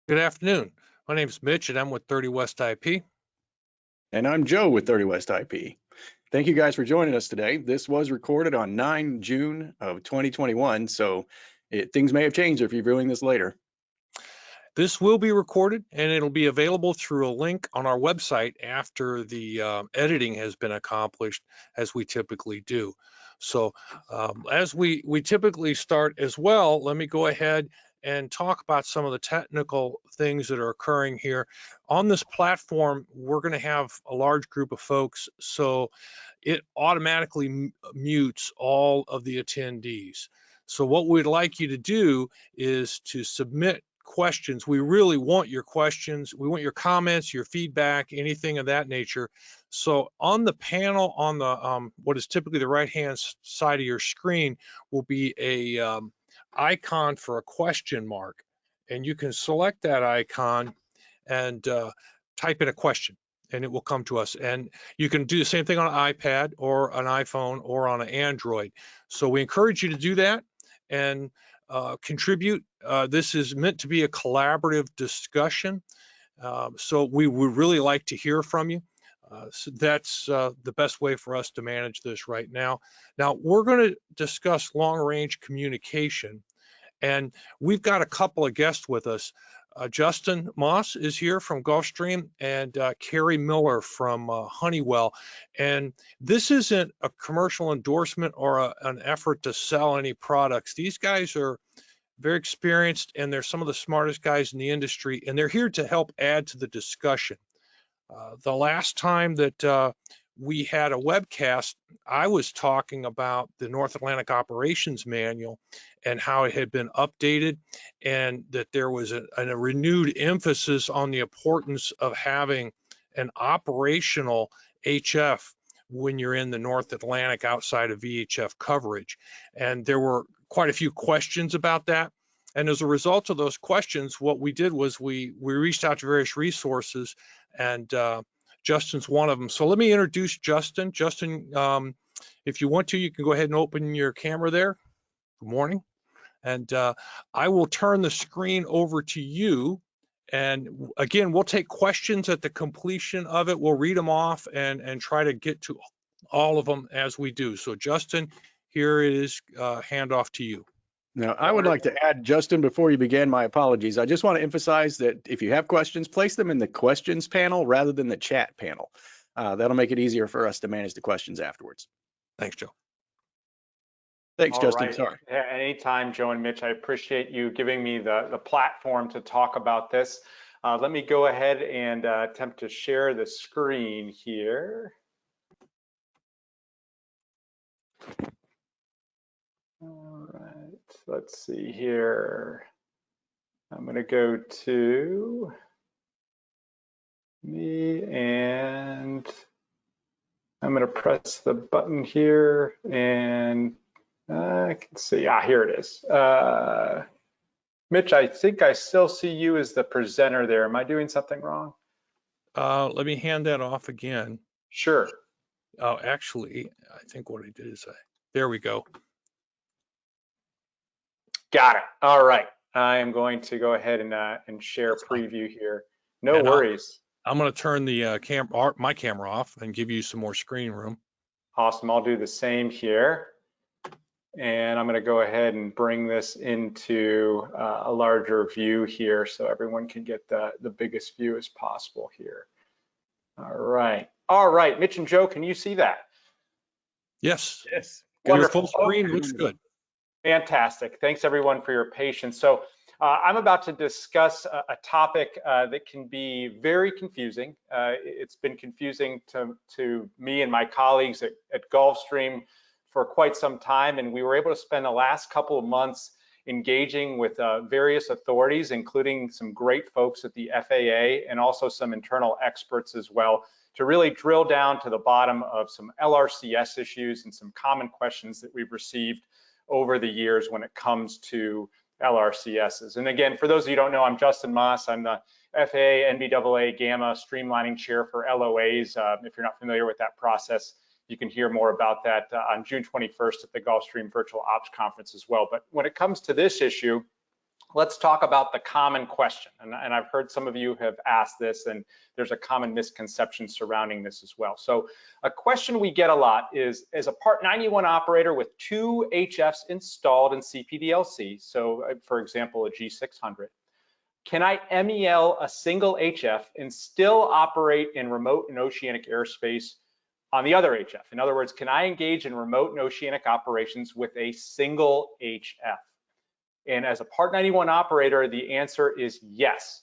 Good afternoon. My name is Mitch and I'm with 30 West IP. And I'm Joe with 30 West IP. Thank you guys for joining us today. This was recorded on 9 June of 2021, so things may have changed if you're viewing this later. This will be recorded and it'll be available through a link on our website after the editing has been accomplished, as we typically do. So as we typically start as well, let me go ahead and talk about some of the technical things that are occurring here. On this platform, we're going to have a large group of folks, so it automatically mutes all of the attendees. So what we'd like you to do is to submit questions. We really want your questions. We want your comments, your feedback, anything of that nature. So on the panel on the what is typically the right-hand side of your screen will be a icon for a question mark. And you can select that icon and type in a question and it will come to us. And you can do the same thing on an iPad or an iPhone or on an Android. So we encourage you to do that and contribute. This is meant to be a collaborative discussion. So we would really like to hear from you. So that's the best way for us to manage this right now. Now we're going to discuss long-range communication, and we've got a couple of guests with us. Justin Maas is here from Gulfstream and Carey Miller from Honeywell. And this isn't a commercial endorsement or an effort to sell any products. These guys are very experienced and they're some of the smartest guys in the industry, and they're here to help add to the discussion. The last time that we had a webcast, I was talking about the North Atlantic Operations Manual and how it had been updated, and that there was a renewed emphasis on the importance of having an operational HF when you're in the North Atlantic outside of VHF coverage. And there were quite a few questions about that. And as a result of those questions, what we did was we reached out to various resources, and Justin's one of them. So let me introduce Justin. Justin, if you want to, you can go ahead and open your camera there. Good morning. And I will turn the screen over to you. And again, we'll take questions at the completion of it. We'll read them off and try to get to all of them as we do. So Justin, here it is, handoff to you. Now, I would like to add, Justin, before you begin, my apologies. I just want to emphasize that if you have questions, place them in the questions panel rather than the chat panel. That'll make it easier for us to manage the questions afterwards. Thanks, Joe. Thanks, All Justin. right. Sorry. Yeah, anytime, Joe and Mitch. I appreciate you giving me the platform to talk about this. Let me go ahead and attempt to share the screen here. All right, let's see here. I'm going to go to me and I'm going to press the button here and I can see, here it is. Mitch, I think I still see you as the presenter there. Am I doing something wrong? Let me hand that off again. Sure. Oh, actually, I think what I did is there we go. Got it. All right. I am going to go ahead and share preview here. No worries. I'm going to turn the my camera off and give you some more screen room. Awesome. I'll do the same here. And I'm going to go ahead and bring this into a larger view here so everyone can get the biggest view as possible here. All right. All right. Mitch and Joe, can you see that? Yes. Yes. Your full screen looks good. Fantastic. Thanks everyone for your patience. So I'm about to discuss a topic that can be very confusing. It's been confusing to me and my colleagues at Gulfstream for quite some time, and we were able to spend the last couple of months engaging with various authorities, including some great folks at the FAA and also some internal experts as well, to really drill down to the bottom of some LRCS issues and some common questions that we've received over the years when it comes to LRCSs. And again, for those of you who don't know, I'm Justin Maas. I'm the FAA NBAA Gamma Streamlining Chair for LOAs. If you're not familiar with that process, you can hear more about that on June 21st at the Gulfstream Virtual Ops Conference as well. But when it comes to this issue, let's talk about the common question. And I've heard some of you have asked this, and there's a common misconception surrounding this as well. So a question we get a lot is, as a Part 91 operator with 2 HFs installed in CPDLC, so for example, a G600, can I MEL a single HF and still operate in remote and oceanic airspace on the other HF? In other words, can I engage in remote and oceanic operations with a single HF? And as a Part 91 operator, the answer is yes.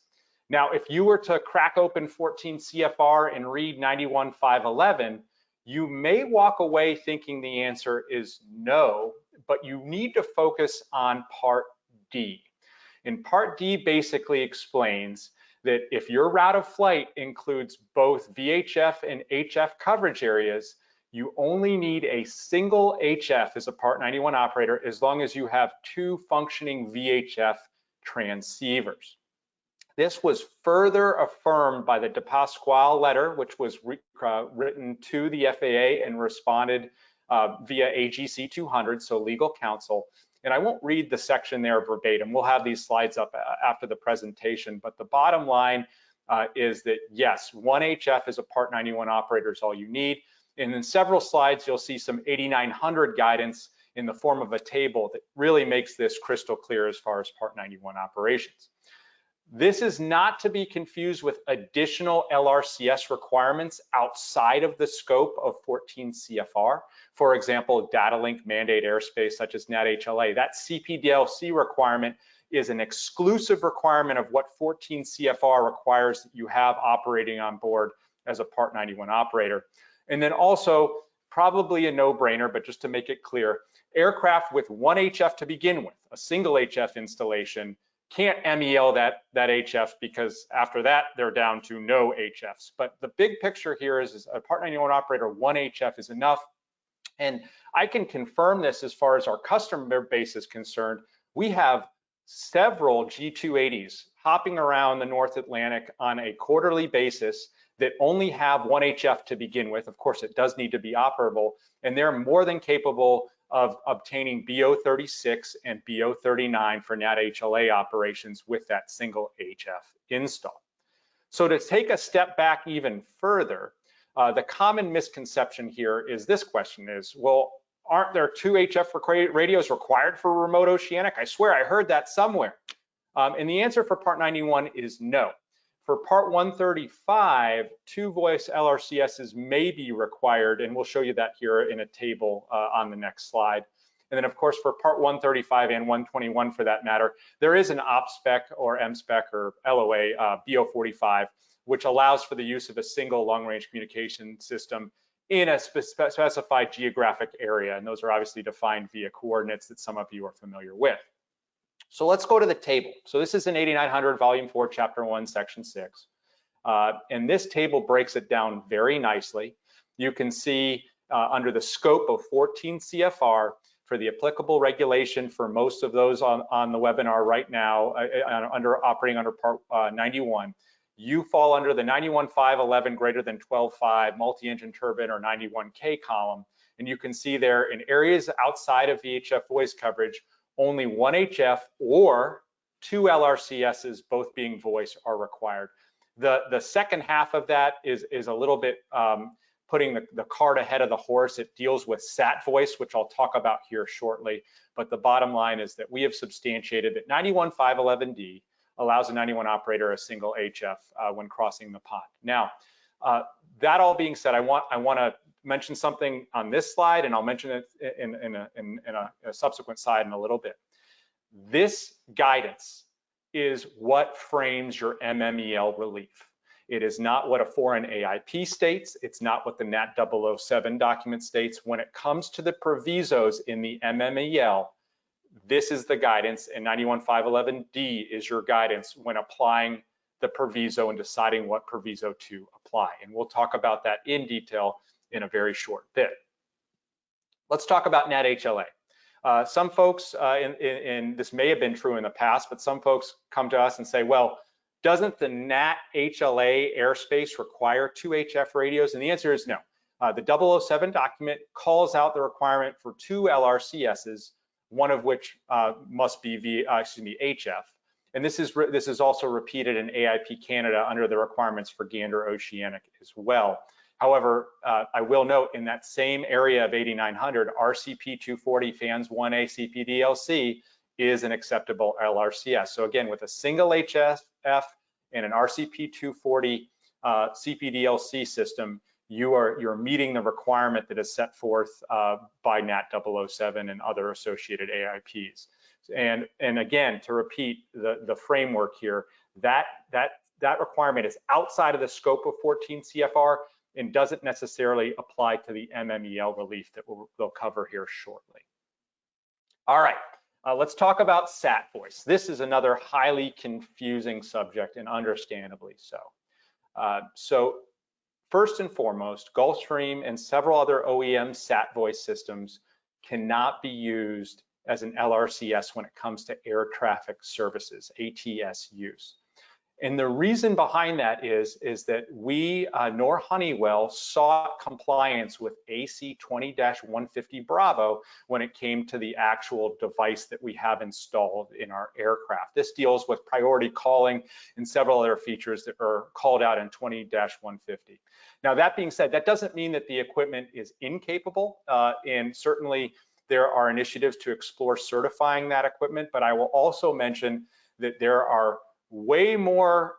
Now, if you were to crack open 14 CFR and read 91.511, you may walk away thinking the answer is no, but you need to focus on Part D. And Part D basically explains that if your route of flight includes both VHF and HF coverage areas, you only need a single HF as a Part 91 operator as long as you have 2 functioning VHF transceivers. This was further affirmed by the De Pasquale letter, which was written to the FAA and responded via AGC 200, so legal counsel. And I won't read the section there verbatim. We'll have these slides up after the presentation, but the bottom line is that yes, 1 HF as a Part 91 operator is all you need. And in several slides, you'll see some 8900 guidance in the form of a table that really makes this crystal clear as far as Part 91 operations. This is not to be confused with additional LRCS requirements outside of the scope of 14 CFR. For example, data link mandate airspace such as NAT-HLA. That CPDLC requirement is an exclusive requirement of what 14 CFR requires that you have operating on board as a Part 91 operator. And then also, probably a no-brainer, but just to make it clear, aircraft with 1 HF to begin with, a single HF installation, can't MEL that HF because after that, they're down to no HFs. But the big picture here is a Part 91 operator, 1 HF is enough. And I can confirm this as far as our customer base is concerned. We have several G280s hopping around the North Atlantic on a quarterly basis that only have 1 HF to begin with. Of course, it does need to be operable, and they're more than capable of obtaining BO36 and BO39 for NAT-HLA operations with that single HF install. So to take a step back even further, the common misconception here is this question is, well, aren't there 2 HF radios required for remote oceanic? I swear I heard that somewhere. And the answer for Part 91 is no. For Part 135, 2 voice LRCSs may be required, and we'll show you that here in a table on the next slide. And then of course for Part 135 and 121 for that matter, there is an op spec or M spec or LOA BO45, which allows for the use of a single long range communication system in a specified geographic area. And those are obviously defined via coordinates that some of you are familiar with. So let's go to the table. So this is in 8900 Volume 4, Chapter 1, Section 6. And this table breaks it down very nicely. You can see under the scope of 14 CFR for the applicable regulation for most of those on the webinar right now, operating under Part 91, you fall under the 91.511 greater than 12.5 multi-engine turbine or 91K column. And you can see there in areas outside of VHF voice coverage, only 1 HF or 2 LRCSs, both being voice, are required. The second half of that is a little bit putting the cart ahead of the horse. It deals with SAT voice, which I'll talk about here shortly. But the bottom line is that we have substantiated that 91.511D allows a 91 operator a single HF when crossing the pond. Now, that all being said, I want to mention something on this slide, and I'll mention it in a subsequent slide in a little bit. This guidance is what frames your MMEL relief. It is not what a foreign AIP states. It's not what the NAT 007 document states. When it comes to the provisos in the MMEL, this is the guidance, and 91.511D is your guidance when applying the proviso and deciding what proviso to apply. And we'll talk about that in detail in a very short bit. Let's talk about NAT-HLA. Some folks, and this may have been true in the past, but some folks come to us and say, well, doesn't the NAT-HLA airspace require 2 HF radios? And the answer is no. The 007 document calls out the requirement for 2 LRCSs one of which must be HF. And this is also repeated in AIP Canada under the requirements for Gander Oceanic as well. However, I will note in that same area of 8900, RCP 240 fans 1A CPDLC is an acceptable LRCS. So again, with a single HF and an RCP 240 CPDLC system, you're meeting the requirement that is set forth by NAT 007 and other associated AIPs. And again, to repeat the framework here, that requirement is outside of the scope of 14 CFR and doesn't necessarily apply to the MMEL relief that they'll cover here shortly. All right, let's talk about SAT voice. This is another highly confusing subject, and understandably so. So first and foremost, Gulfstream and several other OEM SAT voice systems cannot be used as an LRCS when it comes to air traffic services, ATS use. And the reason behind that is that we, nor Honeywell, sought compliance with AC 20-150 Bravo when it came to the actual device that we have installed in our aircraft. This deals with priority calling and several other features that are called out in 20-150. Now, that being said, that doesn't mean that the equipment is incapable, and certainly there are initiatives to explore certifying that equipment, but I will also mention that there are way more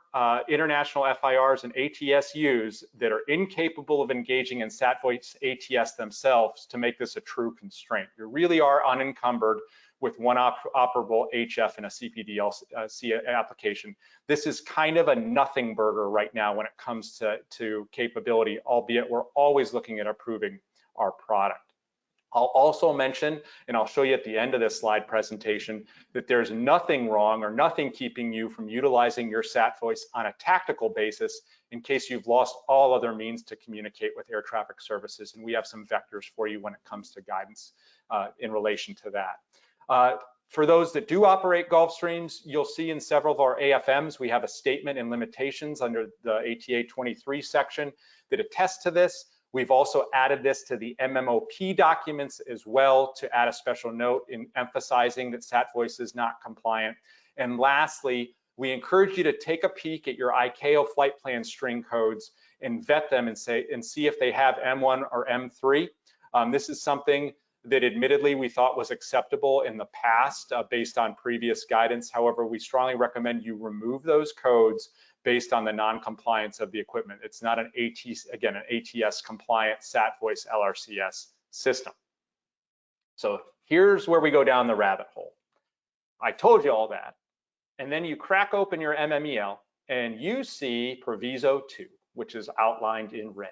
international FIRs and ATSUs that are incapable of engaging in SAT voice ATS themselves to make this a true constraint. You really are unencumbered with one operable HF in a CPDLC application. This is kind of a nothing burger right now when it comes to capability, albeit we're always looking at improving our product. I'll also mention, and I'll show you at the end of this slide presentation, that there's nothing wrong or nothing keeping you from utilizing your SAT voice on a tactical basis in case you've lost all other means to communicate with air traffic services. And we have some vectors for you when it comes to guidance in relation to that. For those that do operate Gulfstreams, you'll see in several of our AFMs, we have a statement and limitations under the ATA 23 section that attests to this. We've also added this to the MMOP documents as well to add a special note in emphasizing that SAT voice is not compliant. And lastly, we encourage you to take a peek at your ICAO flight plan string codes and vet them and see if they have M1 or M3. This is something that admittedly we thought was acceptable in the past based on previous guidance. However, we strongly recommend you remove those codes based on the non-compliance of the equipment. It's not an ATS compliant SAT voice LRCS system. So here's where we go down the rabbit hole. I told you all that. And then you crack open your MMEL and you see proviso 2, which is outlined in red.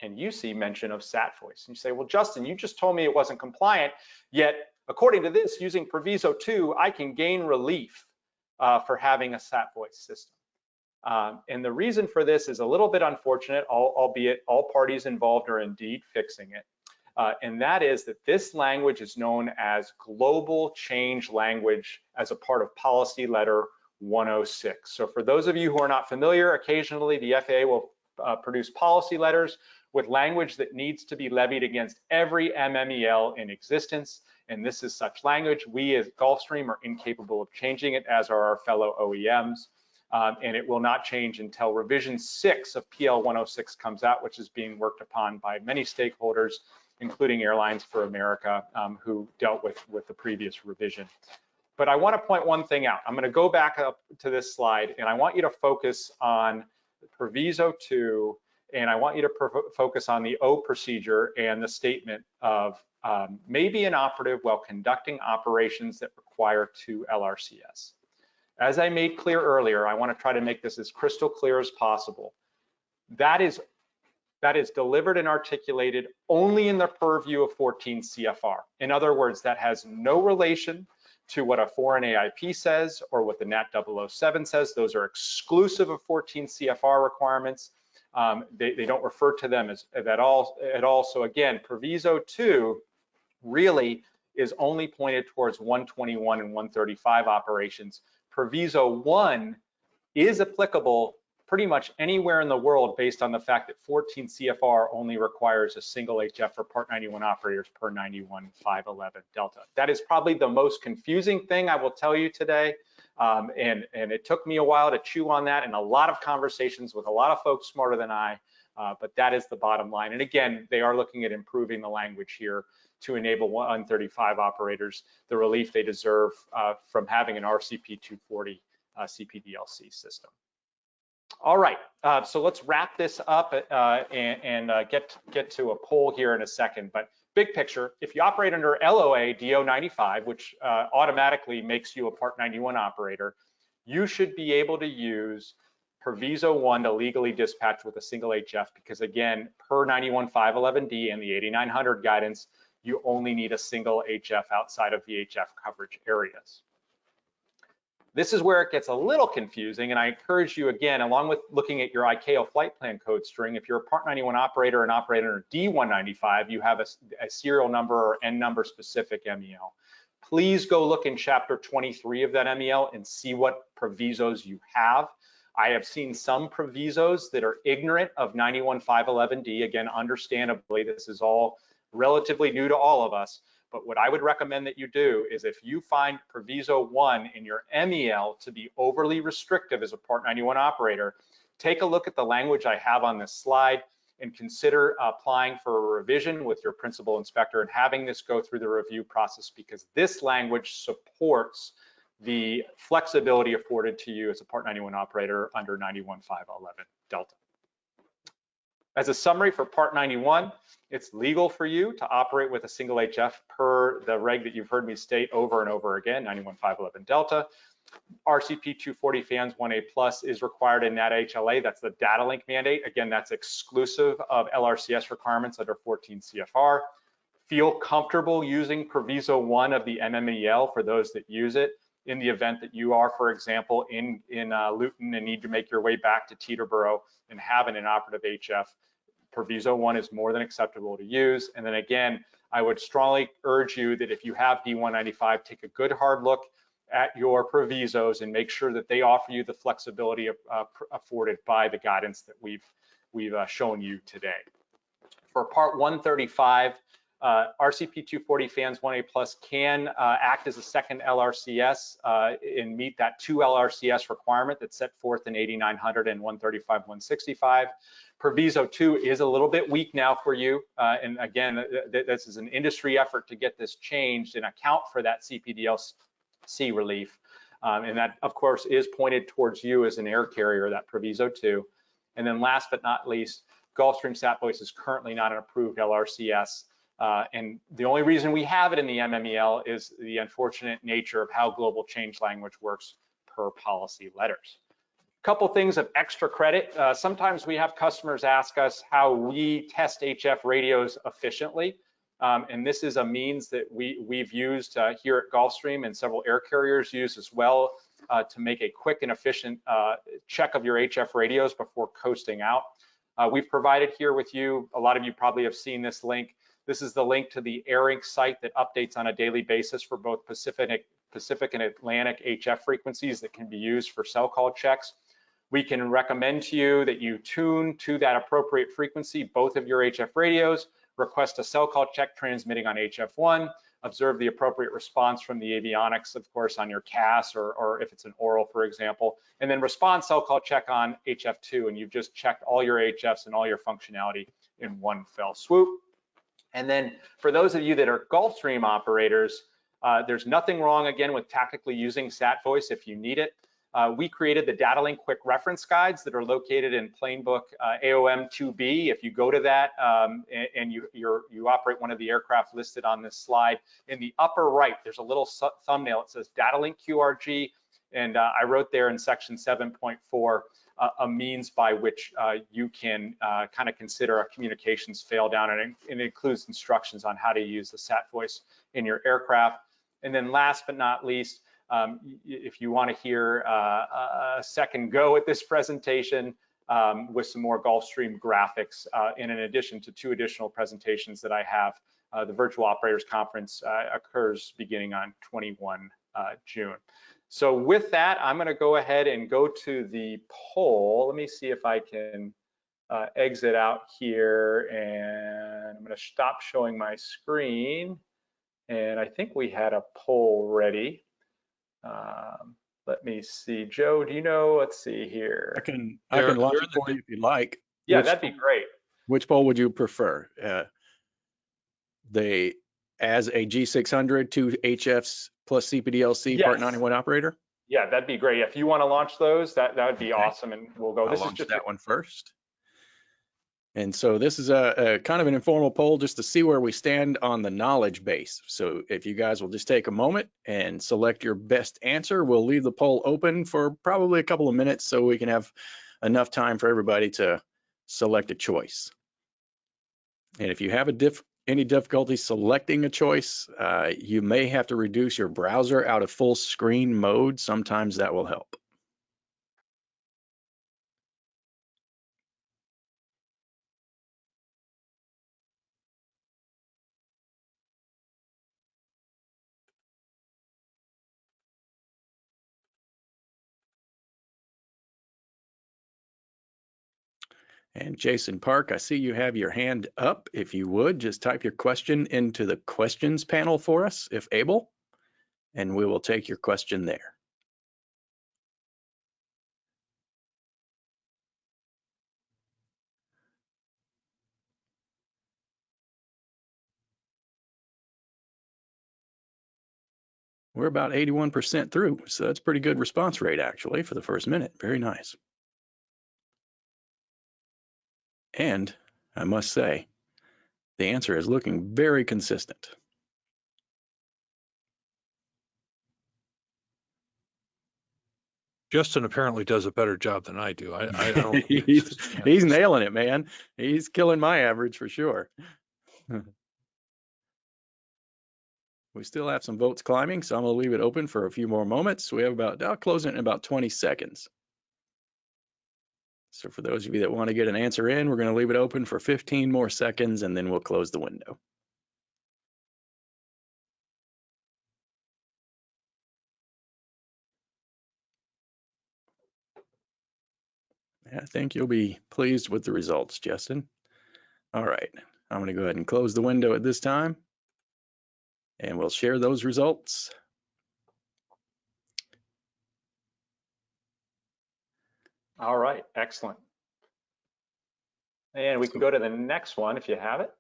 And you see mention of SAT voice. And you say, well, Justin, you just told me it wasn't compliant, yet according to this, using proviso 2, I can gain relief for having a SAT voice system. And the reason for this is a little bit unfortunate, albeit all parties involved are indeed fixing it. And that is that this language is known as global change language as a part of policy letter 106. So for those of you who are not familiar, occasionally the FAA will produce policy letters with language that needs to be levied against every MMEL in existence. And this is such language. We as Gulfstream are incapable of changing it, as are our fellow OEMs. And it will not change until revision 6 of PL 106 comes out, which is being worked upon by many stakeholders, including Airlines for America, who dealt with the previous revision. But I want to point one thing out. I'm going to go back up to this slide, and I want you to focus on proviso 2, and I want you to focus on the O procedure and the statement of maybe an operative while conducting operations that require 2 LRCS. As I made clear earlier, I want to try to make this as crystal clear as possible. That is delivered and articulated only in the purview of 14 CFR. In other words, that has no relation to what a foreign AIP says or what the NAT 007 says. Those are exclusive of 14 CFR requirements. They don't refer to them as at all. So again, proviso 2 really is only pointed towards 121 and 135 operations. Proviso 1 is applicable pretty much anywhere in the world based on the fact that 14 CFR only requires a single HF for Part 91 operators per 91.511 Delta. That is probably the most confusing thing I will tell you today. And it took me a while to chew on that and a lot of conversations with a lot of folks smarter than I, but that is the bottom line. And again, they are looking at improving the language here to enable 135 operators the relief they deserve from having an RCP 240 CPDLC system. All right, so let's wrap this up and get to a poll here in a second. But big picture, if you operate under LOA DO95, which automatically makes you a Part 91 operator, you should be able to use Proviso 1 to legally dispatch with a single HF because again, per 91.511D and the 8900 guidance, you only need a single HF outside of VHF coverage areas. This is where it gets a little confusing, and I encourage you again, along with looking at your ICAO flight plan code string, if you're a Part 91 operator and operator under D195, you have a serial number or N number specific MEL. Please go look in chapter 23 of that MEL and see what provisos you have. I have seen some provisos that are ignorant of 91.511D. Again, understandably, this is all relatively new to all of us. But what I would recommend that you do is if you find Proviso 1 in your MEL to be overly restrictive as a Part 91 operator, take a look at the language I have on this slide and consider applying for a revision with your principal inspector and having this go through the review process because this language supports the flexibility afforded to you as a Part 91 operator under 91.511 Delta. As a summary for Part 91, it's legal for you to operate with a single HF per the reg that you've heard me state over and over again, 91.511 Delta. RCP 240 fans 1A plus is required in that HLA. That's the data link mandate. Again, that's exclusive of LRCS requirements under 14 CFR. Feel comfortable using Proviso 1 of the MMEL for those that use it. In the event that you are, for example, in Luton and need to make your way back to Teterboro and have an inoperative HF, Proviso 1 is more than acceptable to use. And then again, I would strongly urge you that if you have D195, take a good hard look at your provisos and make sure that they offer you the flexibility afforded by the guidance that we've shown you today. For Part 135, RCP 240 fans 1A plus can act as a second LRCS and meet that 2 LRCS requirement that's set forth in 8900 and 135-165. Proviso 2 is a little bit weak now for you. And again, this is an industry effort to get this changed and account for that CPDLC relief. And that, of course, is pointed towards you as an air carrier, that Proviso 2. And then last but not least, Gulfstream Sat Voice is currently not an approved LRCS. And the only reason we have it in the MMEL is the unfortunate nature of how global change language works per policy letters. Couple things of extra credit. Sometimes we have customers ask us how we test HF radios efficiently. And this is a means that we've used here at Gulfstream and several air carriers use as well to make a quick and efficient check of your HF radios before coasting out. We've provided here with you, a lot of you probably have seen this link. This is the link to the AirInc site that updates on a daily basis for both Pacific and Atlantic HF frequencies that can be used for cell call checks. We can recommend to you that you tune to that appropriate frequency both of your HF radios, request a cell call check transmitting on HF1, observe the appropriate response from the avionics, of course, on your CAS or if it's an oral, for example, and then respond cell call check on HF2, and you've just checked all your HFs and all your functionality in one fell swoop. And then for those of you that are Gulfstream operators, there's nothing wrong, again, with tactically using Sat Voice if you need it. We created the Data Link Quick Reference Guides that are located in Planebook AOM 2B. If you go to that and you operate one of the aircraft listed on this slide, in the upper right, there's a little thumbnail. It says Data Link QRG, and I wrote there in section 7.4 a means by which you can kind of consider a communications fail down, and it includes instructions on how to use the Sat Voice in your aircraft. And then last but not least, if you want to hear a second go at this presentation with some more Gulfstream graphics, and in addition to 2 additional presentations that I have, the Virtual Operators Conference occurs beginning on 21 June. So with that, I'm going to go ahead and go to the poll. Let me see if I can exit out here, and I'm going to stop showing my screen. And I think we had a poll ready. Let me see. Joe, do you know? Let's see here. I can They're launch in it for you if you'd like. Yeah, that'd be great. Which poll would you prefer? As a G600, 2 HFs plus CPDLC Part Yes. 91 operator? Yeah, that'd be great. If you want to launch those, that would be Okay. awesome, and we'll go. I'll This is launch just that one first. And so this is a kind of an informal poll just to see where we stand on the knowledge base. So if you guys will just take a moment and select your best answer, we'll leave the poll open for probably a couple of minutes so we can have enough time for everybody to select a choice. And if you have any difficulty selecting a choice, you may have to reduce your browser out of full screen mode. Sometimes that will help. And Jason Park, I see you have your hand up. If you would, just type your question into the questions panel for us, if able, and we will take your question there. We're about 81% through, so that's pretty good response rate actually for the first minute. Very nice. And I must say, the answer is looking very consistent. Justin apparently does a better job than I do. I don't. He's nailing it, man. He's killing my average for sure. We still have some votes climbing, so I'm going to leave it open for a few more moments. We have I'll close it in about 20 seconds. So for those of you that want to get an answer in, we're going to leave it open for 15 more seconds, and then we'll close the window. I think you'll be pleased with the results, Justin. All right, I'm going to go ahead and close the window at this time, and we'll share those results. All right, excellent. And we can go to the next one if you have it.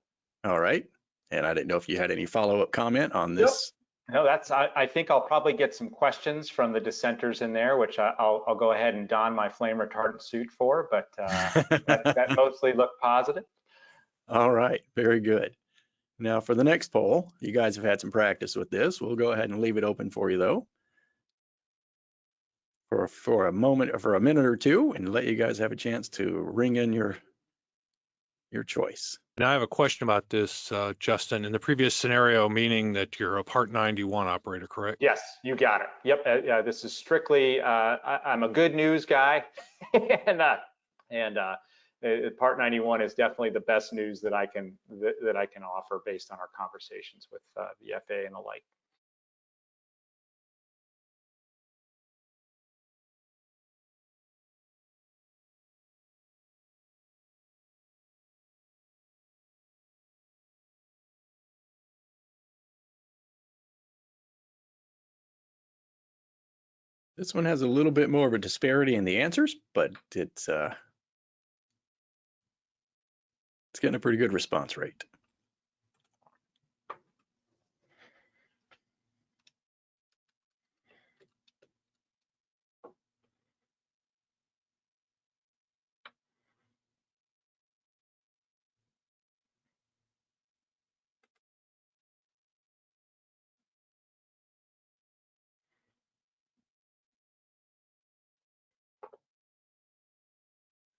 All right, and I didn't know if you had any follow-up comment on this. No, I think I'll probably get some questions from the dissenters in there, which I'll go ahead and don my flame retardant suit for, but that mostly looked positive. All right, very good. Now for the next poll, you guys have had some practice with this. We'll go ahead and leave it open for you though, for a minute or two, and let you guys have a chance to ring in your choice. And I have a question about this, Justin. In the previous scenario, meaning that you're a Part 91 operator, correct? Yes, you got it. Yep. This is strictly. I'm a good news guy, and Part 91 is definitely the best news that I can offer based on our conversations with the FAA and the like. This one has a little bit more of a disparity in the answers, but it's getting a pretty good response rate.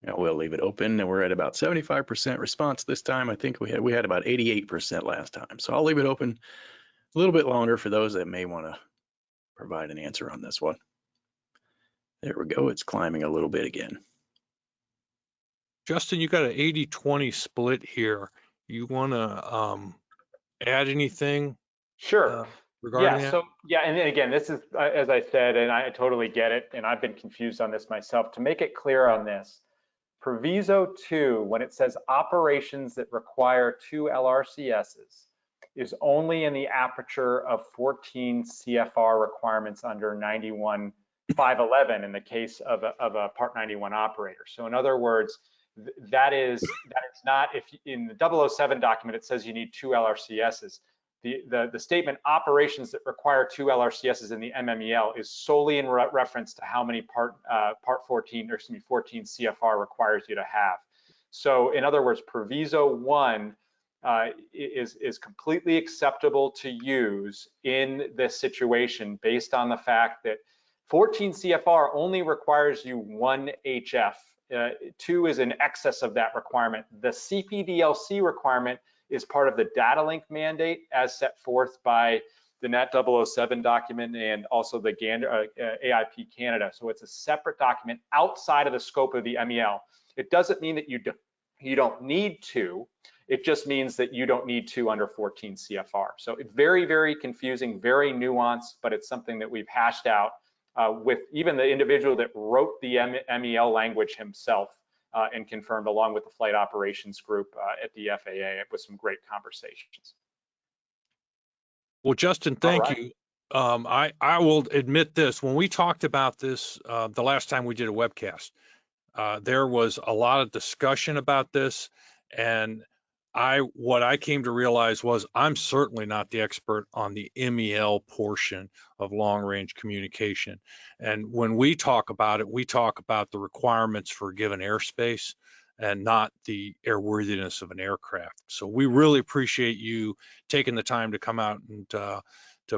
Now we'll leave it open, and we're at about 75% response this time. I think we had about 88% last time. So I'll leave it open a little bit longer for those that may want to provide an answer on this one. There we go. It's climbing a little bit again. Justin, you got an 80-20 split here. You want to add anything? Sure. regarding that? And then again, this is, as I said, and I totally get it, and I've been confused on this myself. To make it clear on this, proviso 2, when it says operations that require 2 LRCSs, is only in the aperture of 14 CFR requirements under 91.511 in the case of a Part 91 operator. So in other words, that is not, if in the 007 document it says you need 2 LRCSs. The statement operations that require 2 LRCSs in the MMEL is solely in reference to how many Part 14 CFR requires you to have. So in other words, proviso 1 is completely acceptable to use in this situation based on the fact that 14 CFR only requires you 1 HF. 2 is in excess of that requirement. The CPDLC requirement is part of the data link mandate as set forth by the NAT 007 document and also the AIP Canada. So it's a separate document outside of the scope of the MEL. It doesn't mean that you don't need to. It just means that you don't need to under 14 CFR. So it's very, very confusing, very nuanced, but it's something that we've hashed out with even the individual that wrote the MEL language himself and confirmed along with the flight operations group at the FAA with some great conversations. Well, Justin, thank you. I will admit this, when we talked about this the last time we did a webcast, there was a lot of discussion about this, and what I came to realize was I'm certainly not the expert on the MEL portion of long-range communication. And when we talk about it, we talk about the requirements for a given airspace and not the airworthiness of an aircraft. So we really appreciate you taking the time to come out and to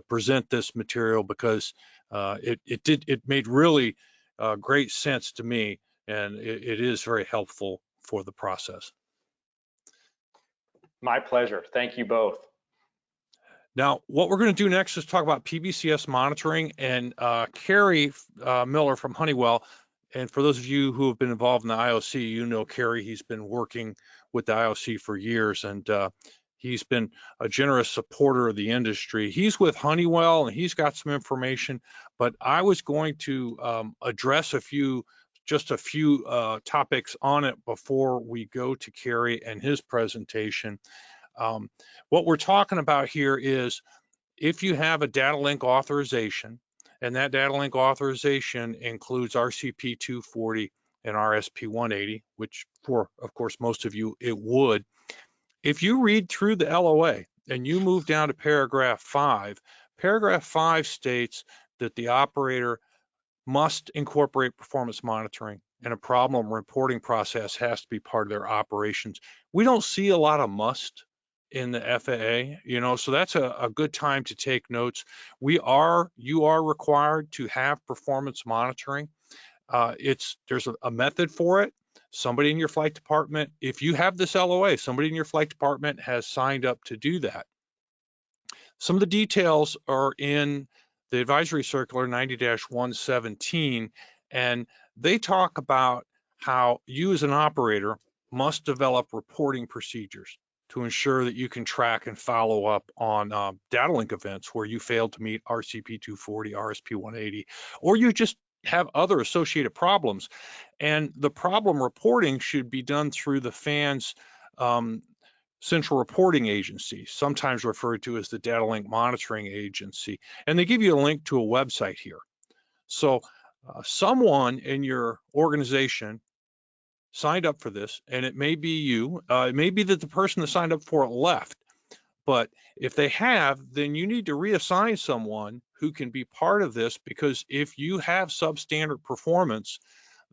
present this material, because it made really great sense to me, and it is very helpful for the process. My pleasure. Thank you both. Now, what we're going to do next is talk about PBCS monitoring, and Carey Miller from Honeywell. And for those of you who have been involved in the IOC, you know Carey. He's been working with the IOC for years, and he's been a generous supporter of the industry. He's with Honeywell, and he's got some information, but I was going to address just a few topics on it before we go to Carey and his presentation. What we're talking about here is if you have a data link authorization, and that data link authorization includes RCP 240 and RSP 180, which for, of course, most of you, it would. If you read through the LOA and you move down to paragraph 5 states that the operator must incorporate performance monitoring, and a problem reporting process has to be part of their operations. We don't see a lot of must in the FAA, so that's a good time to take notes. You are required to have performance monitoring. There's a method for it. Somebody in your flight department, if you have this LOA, somebody in your flight department has signed up to do that. Some of the details are in the advisory circular 90-117, and they talk about how you as an operator must develop reporting procedures to ensure that you can track and follow up on data link events where you failed to meet RCP 240, RSP 180, or you just have other associated problems. And the problem reporting should be done through the FAN's Central Reporting Agency, sometimes referred to as the Data Link Monitoring Agency. And they give you a link to a website here. So someone in your organization signed up for this, and it may be you. It may be that the person that signed up for it left. But if they have, then you need to reassign someone who can be part of this, because if you have substandard performance,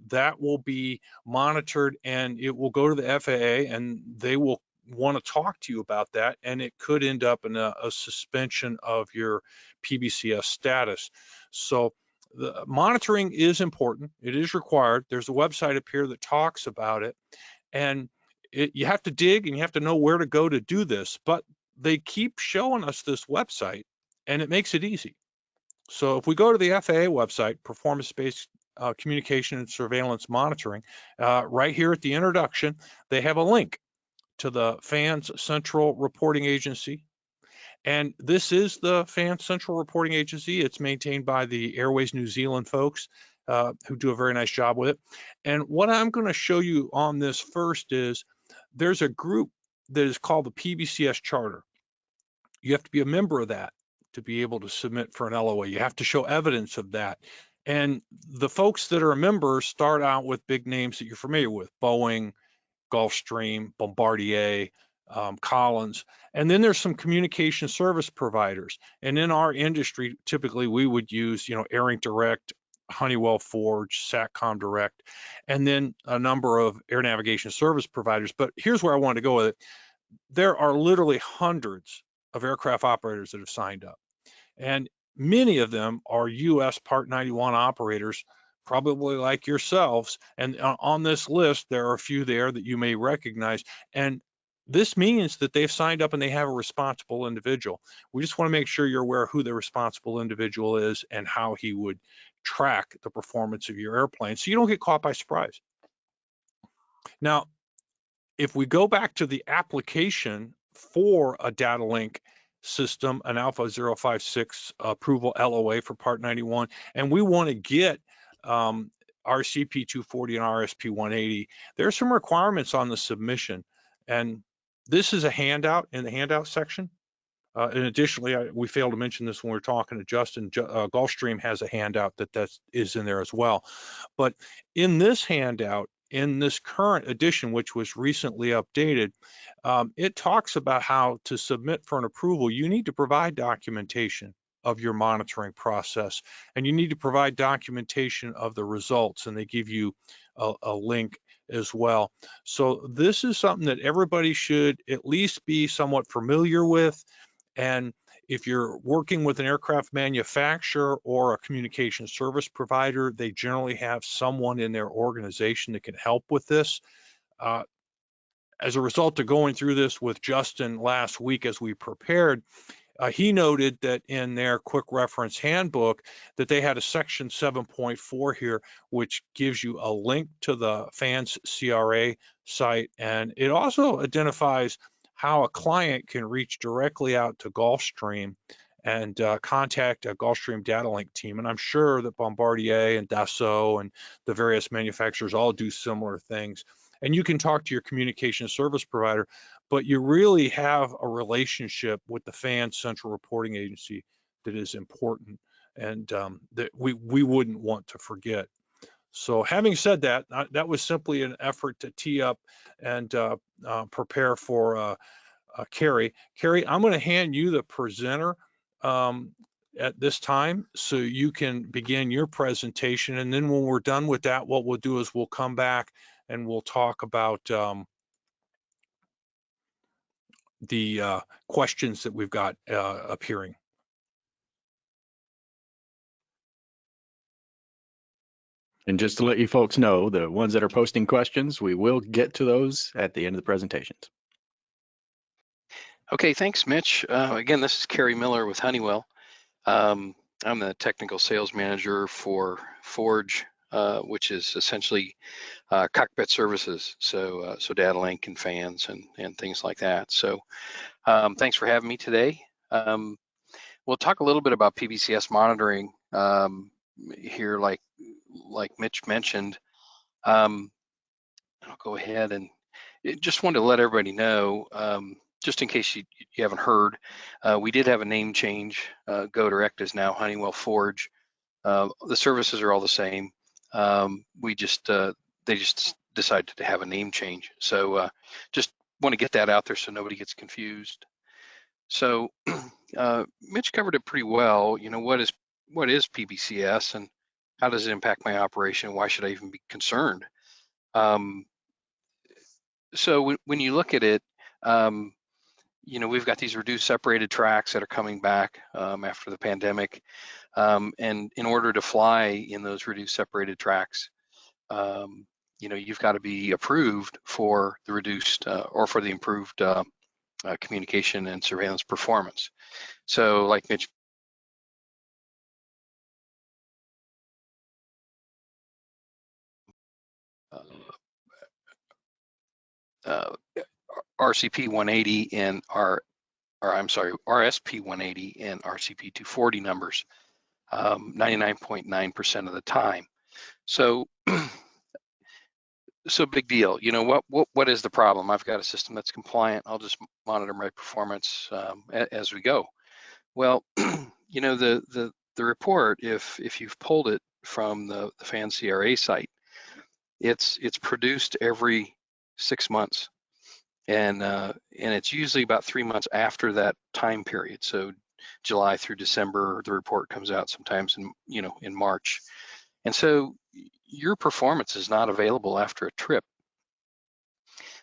that will be monitored and it will go to the FAA, and they will want to talk to you about that, and it could end up in a suspension of your PBCS status. So the monitoring is important. It is required. There's a website up here that talks about it, and you have to dig and you have to know where to go to do this, but they keep showing us this website and it makes it easy. So if we go to the FAA website, performance-based communication and surveillance monitoring, right here at the introduction, they have a link to the FAN's Central Reporting Agency, And this is the FAN Central Reporting Agency. It's maintained by the Airways New Zealand folks who do a very nice job with it. And what I'm going to show you on this first is there's a group that is called the PBCS Charter. You have to be a member of that to be able to submit for an LOA. You have to show evidence of that. And the folks that are members start out with big names that you're familiar with: Boeing, Gulfstream, Bombardier, Collins. And then there's some communication service providers. And in our industry, typically we would use, AirLink Direct, Honeywell Forge, Satcom Direct, and then a number of air navigation service providers. But here's where I want to go with it. There are literally hundreds of aircraft operators that have signed up. And many of them are US Part 91 operators, probably like yourselves. And on this list, there are a few there that you may recognize. And this means that they've signed up and they have a responsible individual. We just want to make sure you're aware of who the responsible individual is and how he would track the performance of your airplane so you don't get caught by surprise. Now, if we go back to the application for a data link system, an Alpha 056 approval LOA for Part 91, and we want to get RCP 240 and RSP 180, there are some requirements on the submission. And this is a handout in the handout section. And additionally, we failed to mention this when we were talking to Justin. Gulfstream has a handout that is in there as well. But in this handout, in this current edition, which was recently updated, it talks about how to submit for an approval. You need to provide documentation of your monitoring process, and you need to provide documentation of the results, and they give you a link as well. So this is something that everybody should at least be somewhat familiar with. And if you're working with an aircraft manufacturer or a communication service provider, they generally have someone in their organization that can help with this. As a result of going through this with Justin last week as we prepared, he noted that in their quick reference handbook that they had a section 7.4 here, which gives you a link to the FANS CRA site. And it also identifies how a client can reach directly out to Gulfstream and contact a Gulfstream data link team. And I'm sure that Bombardier and Dassault and the various manufacturers all do similar things. And you can talk to your communication service provider, but you really have a relationship with the FAN Central Reporting Agency that is important and that we wouldn't want to forget. So having said that, that was simply an effort to tee up and prepare for Carey. Carey, I'm going to hand you the presenter at this time so you can begin your presentation. And then when we're done with that, what we'll do is we'll come back and we'll talk about the questions that we've got appearing. And just to let you folks know, the ones that are posting questions, we will get to those at the end of the presentations. Okay, thanks, Mitch. Again, this is Carey Miller with Honeywell. I'm the technical sales manager for Forge, which is essentially cockpit services, so data link and fans and things like that. So thanks for having me today. We'll talk a little bit about PBCS monitoring here, like Mitch mentioned. I'll go ahead and just wanted to let everybody know, just in case you haven't heard, we did have a name change. Go Direct is now Honeywell Forge. The services are all the same. They just decided to have a name change. So just want to get that out there so nobody gets confused. So Mitch covered it pretty well. What is PBCS and how does it impact my operation? Why should I even be concerned? So when you look at it, we've got these reduced separated tracks that are coming back after the pandemic. And in order to fly in those reduced separated tracks, you've got to be approved for the reduced or for the improved communication and surveillance performance. So like Mitch RCP 180 and our RSP 180 and RCP 240 numbers 99.9% of the time. So big deal. You know, what is the problem? I've got a system that's compliant. I'll just monitor my performance as we go. Well, you know, the report, if you've pulled it from the FAN CRA site, it's produced every 6 months, and it's usually about 3 months after that time period. So July through December, the report comes out sometimes in March, and so your performance is not available after a trip.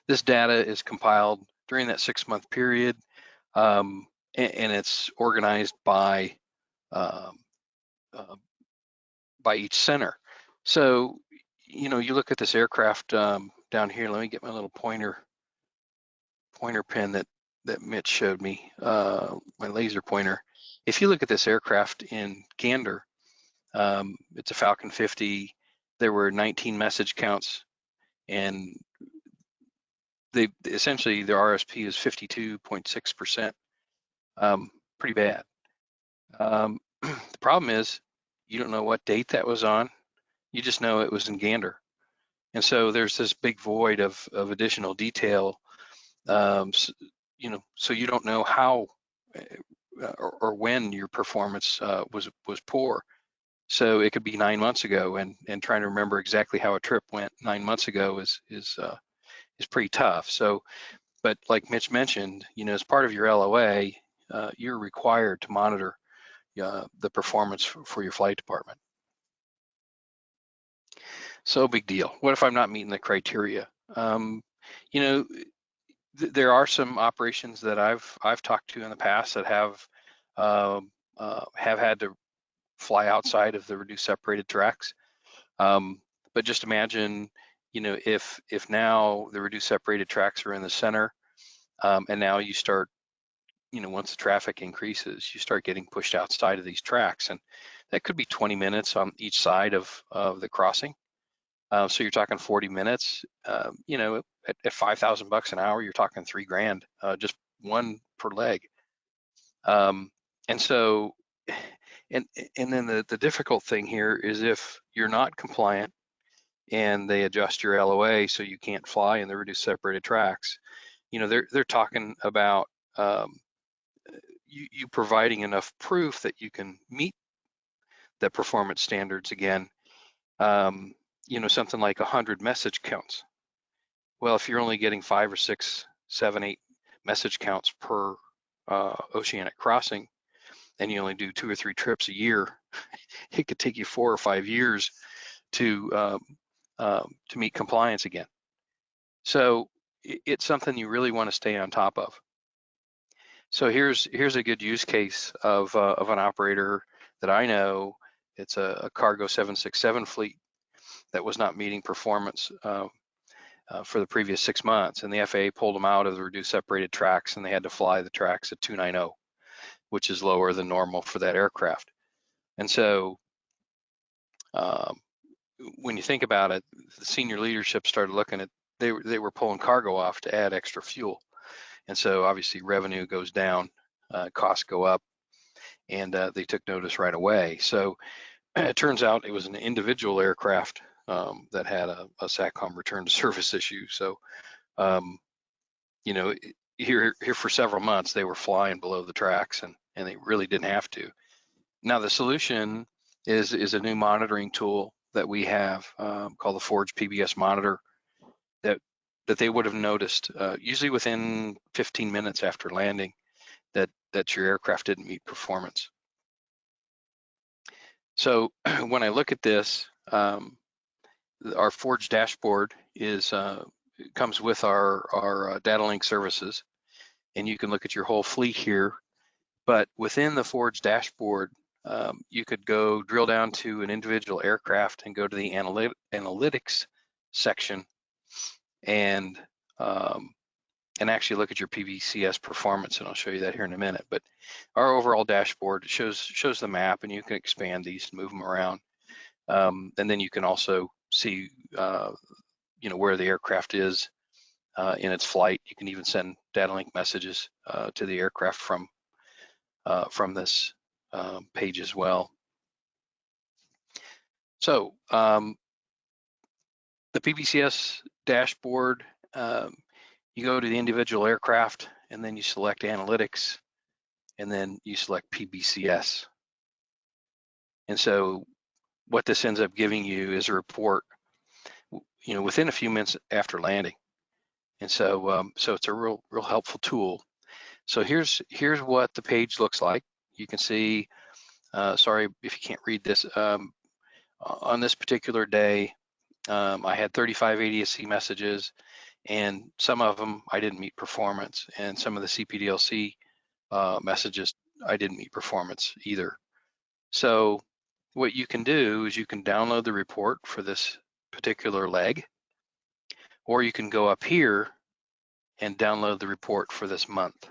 This data is compiled during that 6-month period, and it's organized by each center. So, you know, you look at this aircraft down here. Let me get my little pointer pen that Mitch showed me, my laser pointer. If you look at this aircraft in Gander, it's a Falcon 50. There were 19 message counts, and essentially their RSP is 52.6%. Pretty bad. The problem is you don't know what date that was on. You just know it was in Gander. And so there's this big void of additional detail, you know, so you don't know how or when your performance was poor. So it could be 9 months ago, and trying to remember exactly how a trip went 9 months ago is pretty tough. So, but like Mitch mentioned, you know, as part of your LOA, you're required to monitor the performance for your flight department. So big deal. What if I'm not meeting the criteria? You know, there are some operations that I've talked to in the past that have had to fly outside of the reduced separated tracks. But just imagine, you know, if now the reduced separated tracks are in the center, and now you start, you know, once the traffic increases, you start getting pushed outside of these tracks, and that could be 20 minutes on each side of the crossing. So you're talking 40 minutes, you know, at $5,000 an hour, you're talking $3,000, just one per leg. And so, and then the difficult thing here is if you're not compliant and they adjust your LOA so you can't fly in the reduced separated tracks, you know, they're talking about you providing enough proof that you can meet the performance standards again. You know, something like 100 message counts. Well, if you're only getting 5 or 6, 7, 8 message counts per oceanic crossing, and you only do 2 or 3 trips a year, it could take you 4 or 5 years to meet compliance again. So it's something you really want to stay on top of. So here's a good use case of an operator that I know. It's a cargo 767 fleet that was not meeting performance for the previous 6 months, and the FAA pulled them out of the reduced separated tracks, and they had to fly the tracks at 290, which is lower than normal for that aircraft. And so when you think about it, the senior leadership started looking at, they were pulling cargo off to add extra fuel. And so obviously revenue goes down, costs go up, and they took notice right away. So it turns out it was an individual aircraft that had a SATCOM return to service issue. So, you know, here for several months, they were flying below the tracks, and they really didn't have to. Now the solution is a new monitoring tool that we have called the Forge PBS monitor that they would have noticed usually within 15 minutes after landing that your aircraft didn't meet performance. So when I look at this, our Forge dashboard comes with our data link services, and you can look at your whole fleet here. But within the Forge dashboard, you could go drill down to an individual aircraft and go to the analytics section and actually look at your PBCS performance, and I'll show you that here in a minute. But our overall dashboard shows the map, and you can expand these and move them around. And then you can also see, you know, where the aircraft is in its flight. You can even send data link messages to the aircraft from this page as well. So the PBCS dashboard, you go to the individual aircraft and then you select analytics and then you select PBCS. And so what this ends up giving you is a report, within a few minutes after landing. And so so it's a real helpful tool. So here's what the page looks like. You can see, sorry if you can't read this, on this particular day, I had 35 ADSC messages, and some of them I didn't meet performance, and some of the CPDLC messages I didn't meet performance either. So what you can do is you can download the report for this particular leg, or you can go up here and download the report for this month.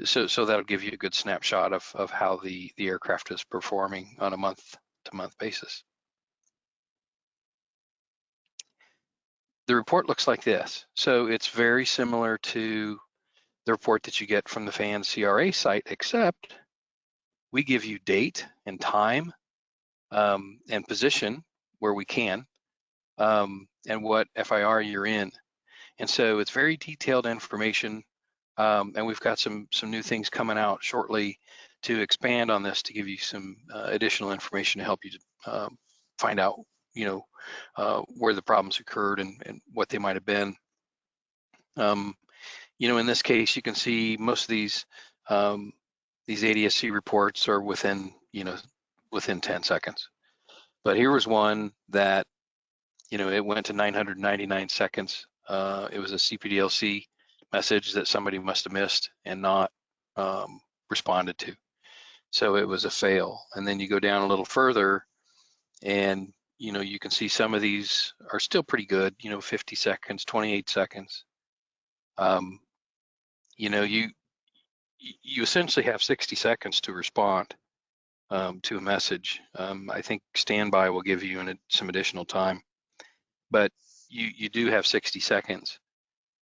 So that'll give you a good snapshot of how the aircraft is performing on a month-to-month basis. The report looks like this. So it's very similar to the report that you get from the FAN CRA site, except we give you date and time and position where we can, and what FIR you're in. And so it's very detailed information, and we've got some new things coming out shortly to expand on this, to give you some additional information to help you find out, where the problems occurred and what they might have been. In this case, you can see most of these ADSC reports are within 10 seconds. But here was one that, it went to 999 seconds. It was a CPDLC message that somebody must have missed and not responded to. So it was a fail. And then you go down a little further and, you can see some of these are still pretty good, 50 seconds, 28 seconds. You essentially have 60 seconds to respond to a message. I think standby will give you some additional time, but you do have 60 seconds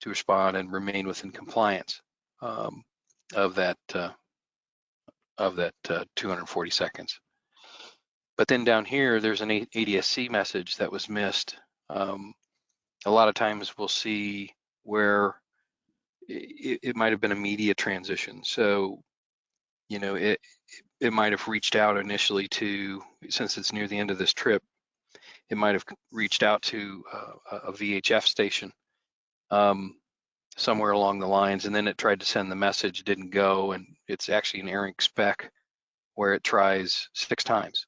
to respond and remain within compliance of that 240 seconds. But then down here, there's an ADSC message that was missed. A lot of times we'll see where it might have been a media transition. So, it might have reached out initially to, since it's near the end of this trip, it might have reached out to a VHF station somewhere along the lines, and then it tried to send the message, didn't go, and it's actually an ARINC spec where it tries 6 times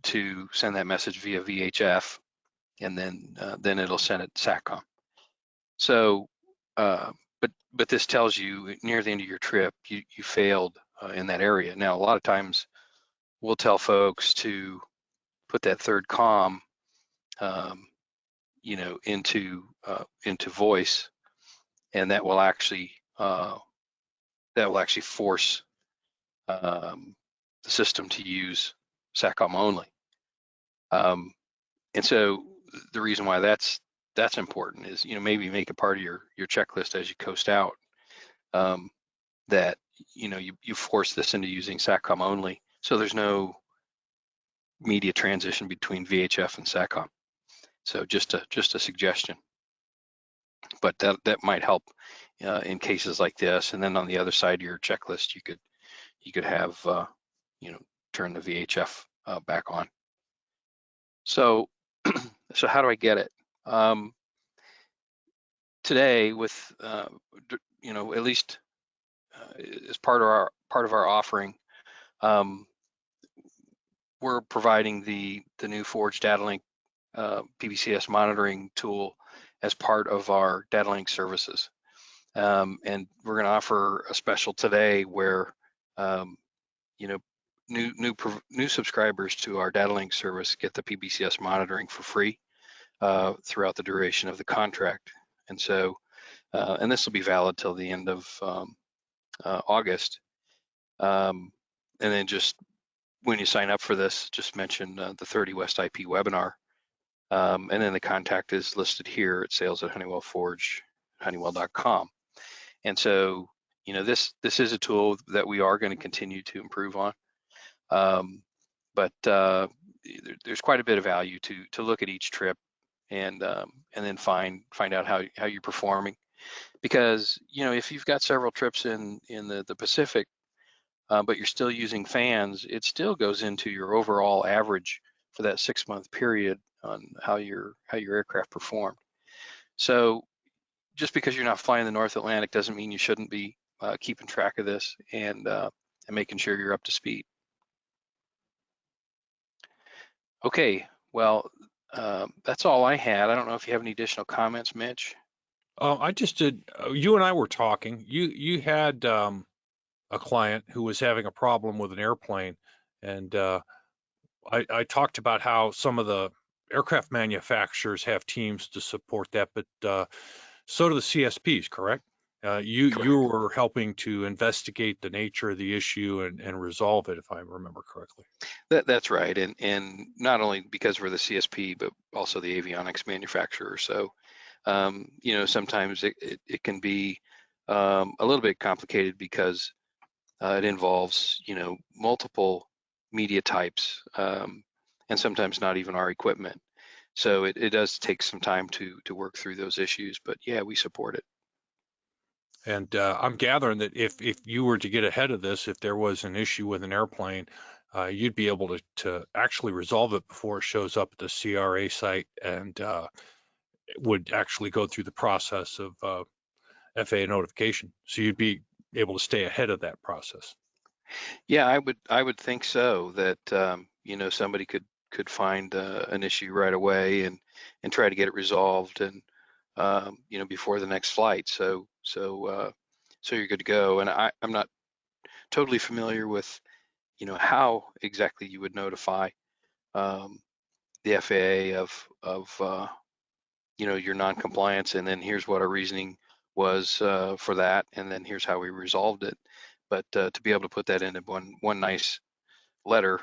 to send that message via VHF, and then it'll send it SATCOM. So, but this tells you near the end of your trip, you failed in that area. Now, a lot of times we'll tell folks to put that third comm, into voice, and that will actually force the system to use SATCOM only. And so the reason why that's important is, maybe make a part of your checklist as you coast out, that you force this into using SATCOM only, so there's no media transition between VHF and SATCOM. So just a suggestion, but that might help in cases like this. And then on the other side of your checklist, you could have turn the VHF back on. So so how do I get it? Today, with at least as part of our offering, we're providing the new Forge Data Link PBCS monitoring tool as part of our Data Link services, and we're going to offer a special today where new subscribers to our Data Link service get the PBCS monitoring for free throughout the duration of the contract. And so, and this will be valid till the end of August. And then just when you sign up for this, just mention the 30 West IP webinar, And then the contact is listed here at sales@Honeywell Forge, honeywell.com. And so, this is a tool that we are going to continue to improve on. But there's quite a bit of value to look at each trip and then find out how you're performing. Because, if you've got several trips in the Pacific, but you're still using fans, it still goes into your overall average for that 6-month period on how your aircraft performed. So just because you're not flying the North Atlantic doesn't mean you shouldn't be keeping track of this and making sure you're up to speed. Okay, well, that's all I had. I don't know if you have any additional comments, Mitch. I just did. You and I were talking. You had a client who was having a problem with an airplane, and I talked about how some of the aircraft manufacturers have teams to support that, but so do the CSPs, correct? You were helping to investigate the nature of the issue and resolve it, if I remember correctly. That's right, and not only because we're the CSP, but also the avionics manufacturer. So, sometimes it can be a little bit complicated because it involves, multiple media types, and sometimes not even our equipment. So it does take some time to work through those issues, but yeah, we support it. And I'm gathering that if you were to get ahead of this, if there was an issue with an airplane, you'd be able to actually resolve it before it shows up at the CRA site and would actually go through the process of FAA notification. So you'd be able to stay ahead of that process. Yeah, I would think so, that somebody could find an issue right away and try to get it resolved, and before the next flight. So you're good to go. And I'm not totally familiar with how exactly you would notify the FAA of your non-compliance, and then here's what our reasoning was for that, and then here's how we resolved it. But to be able to put that into one nice letter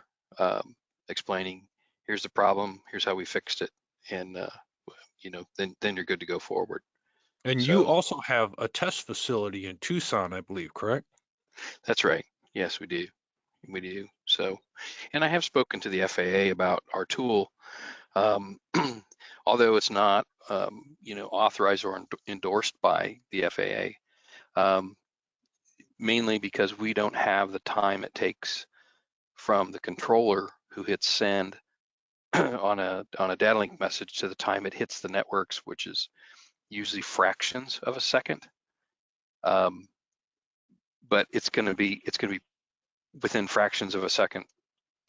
explaining, here's the problem, here's how we fixed it, and then you're good to go forward. And So, you also have a test facility in Tucson, I believe, correct? that's right. Yes, we do. We do. So, and I have spoken to the FAA about our tool, although it's not, authorized or endorsed by the FAA, mainly because we don't have the time it takes from the controller who hits send on a data link message to the time it hits the networks, which is usually fractions of a second. But it's going to be within fractions of a second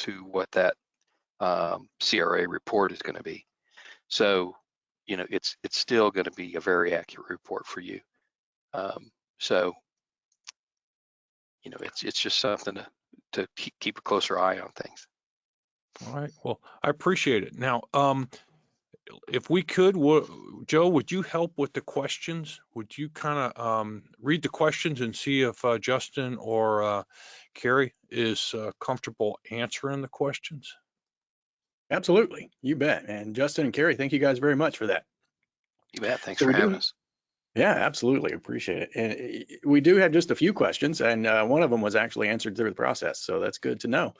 to what that CRA report is going to be. So, it's still going to be a very accurate report for you. So, it's just something to keep a closer eye on things. All right. Well, I appreciate it. Now, if we could, Joe, would you help with the questions? Would you kind of read the questions and see if Justin or Carey is comfortable answering the questions? Absolutely. You bet. And Justin and Carey, thank you guys very much for that. You bet. Thanks So for we do- having us. Yeah, absolutely. Appreciate it. And we do have just a few questions, and one of them was actually answered through the process. So that's good to know.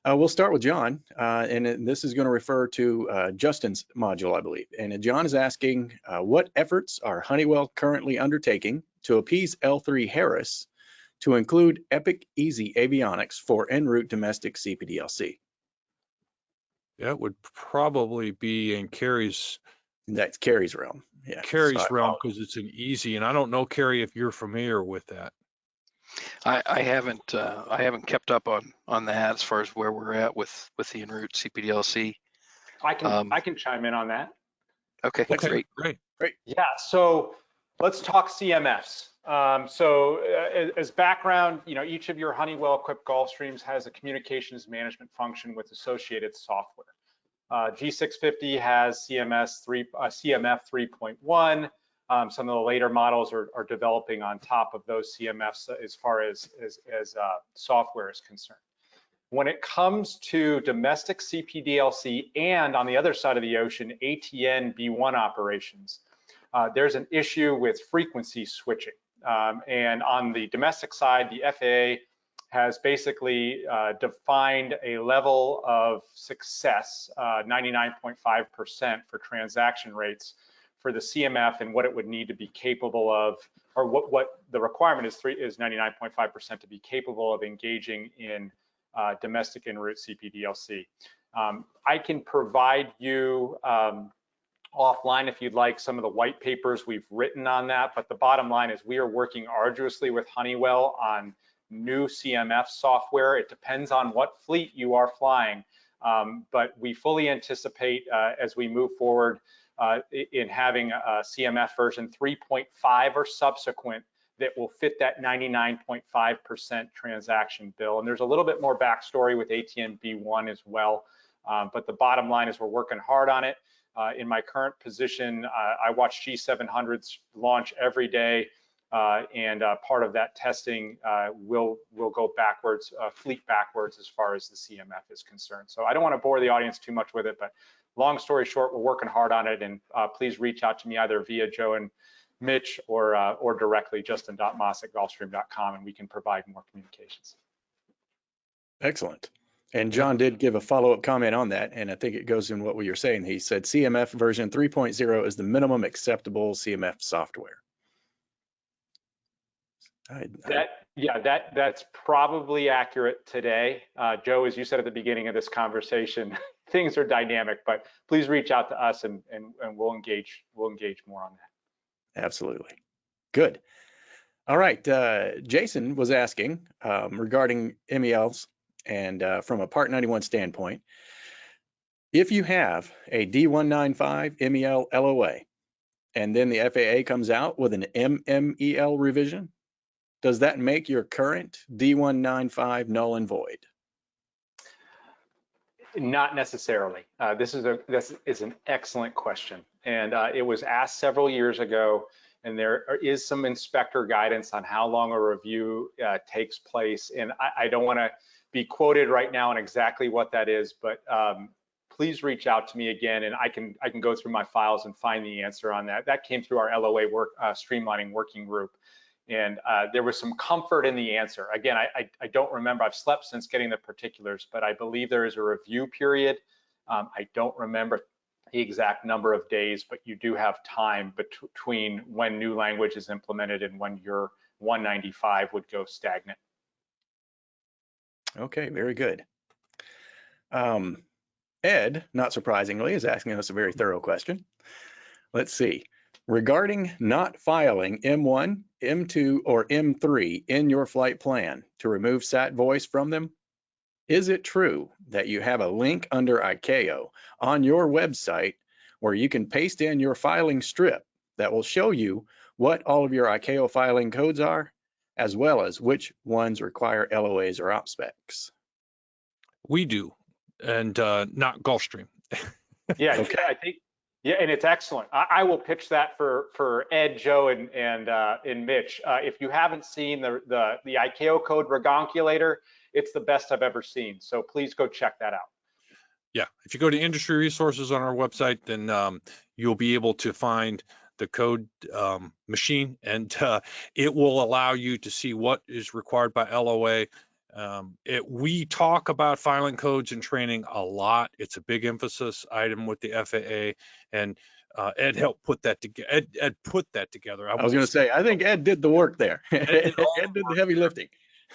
We'll start with John, and this is going to refer to Justin's module, I believe. And John is asking, what efforts are Honeywell currently undertaking to appease L3 Harris to include Epic Easy Avionics for en route domestic CPDLC? That would probably be in Carey's That's Carey's realm. Yeah. Carey's realm, because it's an easy, and I don't know, Carey, if you're familiar with that. I haven't kept up on that as far as where we're at with the en route CPDLC. I can chime in on that. Okay, Okay, great. great. Yeah, so let's talk CMS. As background, each of your Honeywell equipped Gulfstreams has a communications management function with associated software. G650 has CMF 3.1. Some of the later models are developing on top of those CMFs as far as software is concerned. When it comes to domestic CPDLC and on the other side of the ocean, ATN B1 operations, there's an issue with frequency switching. And on the domestic side, the FAA has basically defined a level of success, 99.5% for transaction rates for the CMF and what it would need to be capable of, or what the requirement is 99.5% to be capable of engaging in domestic en route CPDLC. I can provide you offline if you'd like some of the white papers we've written on that, but the bottom line is we are working arduously with Honeywell on new CMF software. It depends on what fleet you are flying, but we fully anticipate as we move forward in having a CMF version 3.5 or subsequent that will fit that 99.5% transaction bill. And there's a little bit more backstory with ATN B1 as well, but the bottom line is we're working hard on it. In my current position, I watch G700s launch every day, and part of that testing will go backwards, fleet backwards as far as the CMF is concerned. So I don't want to bore the audience too much with it, but long story short, we're working hard on it, and please reach out to me either via Joe and Mitch or directly justin.maas@gulfstream.com, and we can provide more communications. Excellent. And John did give a follow-up comment on that, and I think it goes in what we were saying. He said CMF version 3.0 is the minimum acceptable CMF software. That's probably accurate today. Joe, as you said at the beginning of this conversation, things are dynamic, but please reach out to us and we'll engage more on that. Absolutely. Good. All right. Jason was asking regarding MELs and from a Part 91 standpoint, if you have a D195 MEL LOA and then the FAA comes out with an MMEL revision, does that make your current D195 null and void? Not necessarily. This is an excellent question, and it was asked several years ago, and there is some inspector guidance on how long a review takes place, and I don't want to be quoted right now on exactly what that is, but please reach out to me again, and I can go through my files and find the answer on that. That came through our LOA streamlining working group, and there was some comfort in the answer. Again, I don't remember. I've slept since getting the particulars, but I believe there is a review period. I don't remember the exact number of days, but you do have time between when new language is implemented and when your 195 would go stagnant. Okay, very good. Ed, not surprisingly, is asking us a very thorough question. Let's see. Regarding not filing M1, M2, or M3 in your flight plan to remove SAT voice from them, is it true that you have a link under ICAO on your website where you can paste in your filing strip that will show you what all of your ICAO filing codes are, as well as which ones require LOAs or op specs? We do, and not Gulfstream. Yeah, Okay. I think, yeah, and it's excellent. I will pitch that for Ed, Joe, and Mitch. If you haven't seen the ICAO code Regonculator, it's the best I've ever seen. So please go check that out. Yeah, if you go to industry resources on our website, then you'll be able to find the code machine, and it will allow you to see what is required by LOA. We talk about filing codes and training a lot. It's a big emphasis item with the FAA, and Ed helped put that together. Ed put that together. I was going to say, I think Ed did the work there. Ed did the heavy lifting.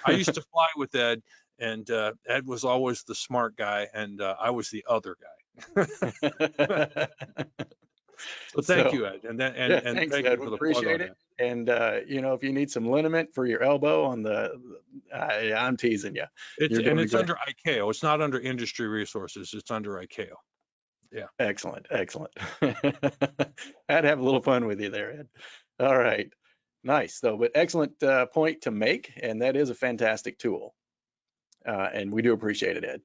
I used to fly with Ed, and Ed was always the smart guy, and I was the other guy. So thank you, Ed, and thanks, thank Ed. you for the Appreciate it. And you know, if you need some liniment for your elbow on the, I'm teasing you. It's under ICAO. It's not under industry resources. It's under ICAO. Yeah. Excellent, excellent. I'd have a little fun with you there, Ed. All right, nice though, but excellent point to make, and that is a fantastic tool, and we do appreciate it, Ed.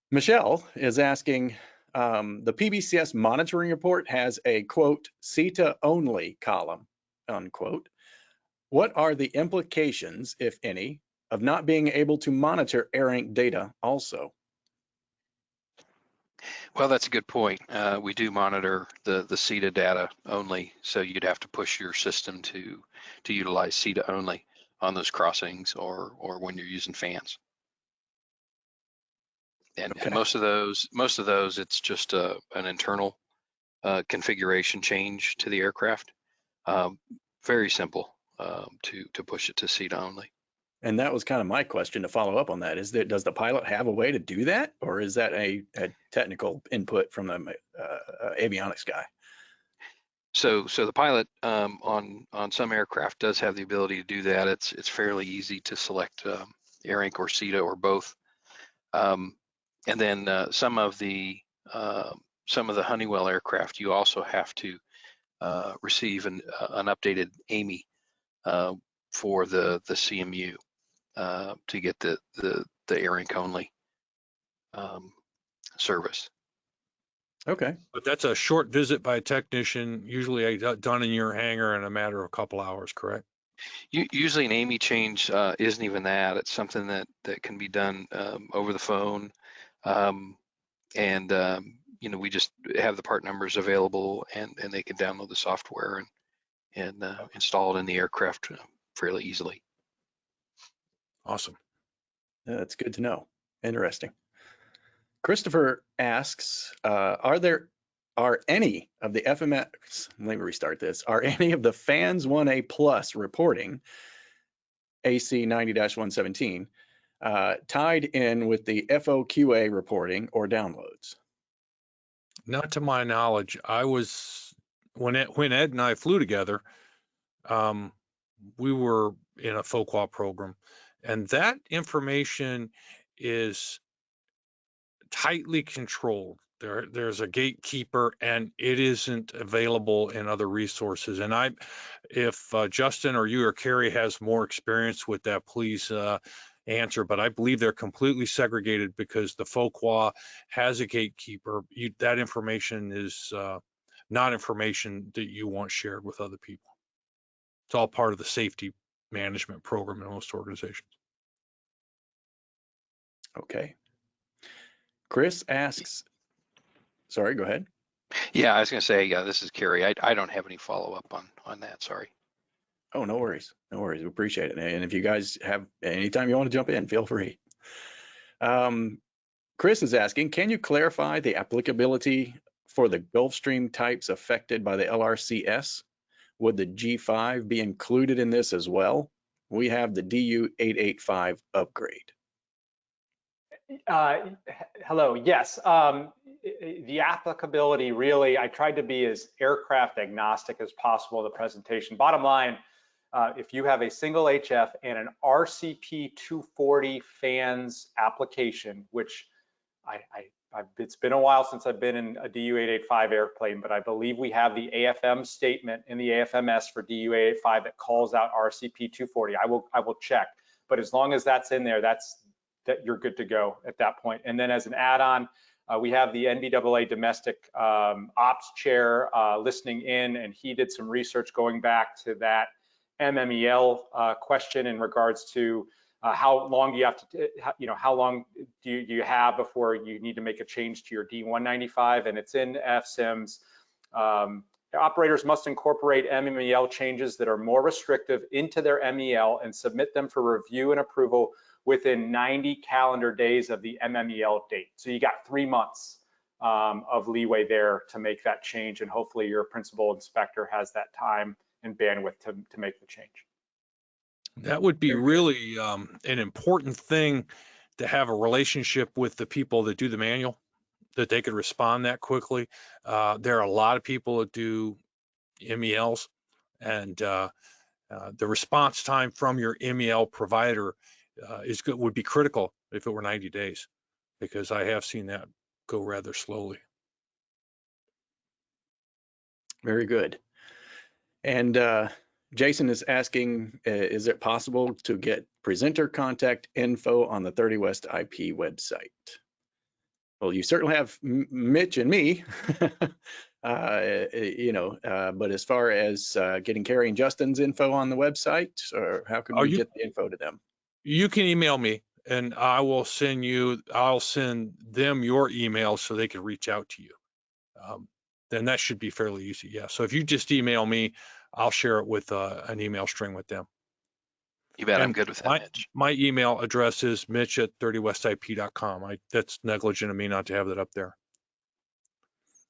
Michelle is asking, the PBCS monitoring report has a quote CETA only column unquote. What are the implications, if any, of not being able to monitor AirInc data also? Well, that's a good point. We do monitor the CETA data only, so you'd have to push your system to utilize CETA only on those crossings or when you're using fans. And, Okay. and most of those, it's just an internal configuration change to the aircraft. Very simple to push it to CETA only. And that was kind of my question to follow up on that. Is that, does the pilot have a way to do that, or is that a technical input from the avionics guy? So the pilot on some aircraft does have the ability to do that. It's fairly easy to select AirInc or CETA or both. And then some of the Honeywell aircraft, you also have to receive an updated AMI for the CMU to get the AirInc only service. Okay. But that's a short visit by a technician, usually done in your hangar in a matter of a couple hours, correct? Usually an AMI change isn't even that. It's something that can be done over the phone. We just have the part numbers available and they can download the software and install it in the aircraft fairly easily. Awesome. That's good to know. Interesting. Christopher asks, are any of the FMS, let me restart this, are any of the fans 1A plus reporting AC 90-117 tied in with the FOQA reporting or downloads? Not to my knowledge. When Ed and I flew together, we were in a FOQA program, and that information is tightly controlled. There's a gatekeeper, and it isn't available in other resources. And if Justin or you or Carey has more experience with that, please answer. But I believe they're completely segregated because the FOQA has a gatekeeper. That information is not information that you want shared with other people. It's all part of the safety management program in most organizations. Okay. Chris asks, sorry, go ahead. Yeah, I was going to say, yeah, this is Carey. I don't have any follow up on that. Sorry. Oh, no worries. No worries. We appreciate it. And if you guys have anytime you want to jump in, feel free. Chris is asking, can you clarify the applicability for the Gulfstream types affected by the LRCS? Would the G5 be included in this as well? We have the DU-885 upgrade. Hello, yes. The applicability really, I tried to be as aircraft agnostic as possible in the presentation. Bottom line, if you have a single HF and an RCP 240 fans application, which it's been a while since I've been in a DU-885 airplane, but I believe we have the AFM statement in the AFMS for DU-885 that calls out RCP 240. I will check, but as long as that's in there, that you're good to go at that point. And then as an add-on, we have the NBAA domestic ops chair listening in, and he did some research going back to that MMEL question in regards to how long do you have to, how long do you have before you need to make a change to your D195, and it's in FSIMS. Operators must incorporate MMEL changes that are more restrictive into their MEL and submit them for review and approval within 90 calendar days of the MMEL date. So you got 3 months of leeway there to make that change, and hopefully your principal inspector has that time and bandwidth to make the change. That would be really an important thing, to have a relationship with the people that do the manual, that they could respond that quickly. There are a lot of people that do MELs, and the response time from your MEL provider would be critical if it were 90 days, because I have seen that go rather slowly. Very good. And Jason is asking, is it possible to get presenter contact info on the 30 West IP website? Well, you certainly have Mitch and me, but as far as getting Carey and Justin's info on the website, or how can we get the info to them? You can email me and I'll send them your email so they can reach out to you. Then that should be fairly easy. Yeah. So if you just email me, I'll share it with an email string with them. You bet. I'm And good with that, Mitch. my email address is mitch@30westip.com. That's negligent of me not to have that up there.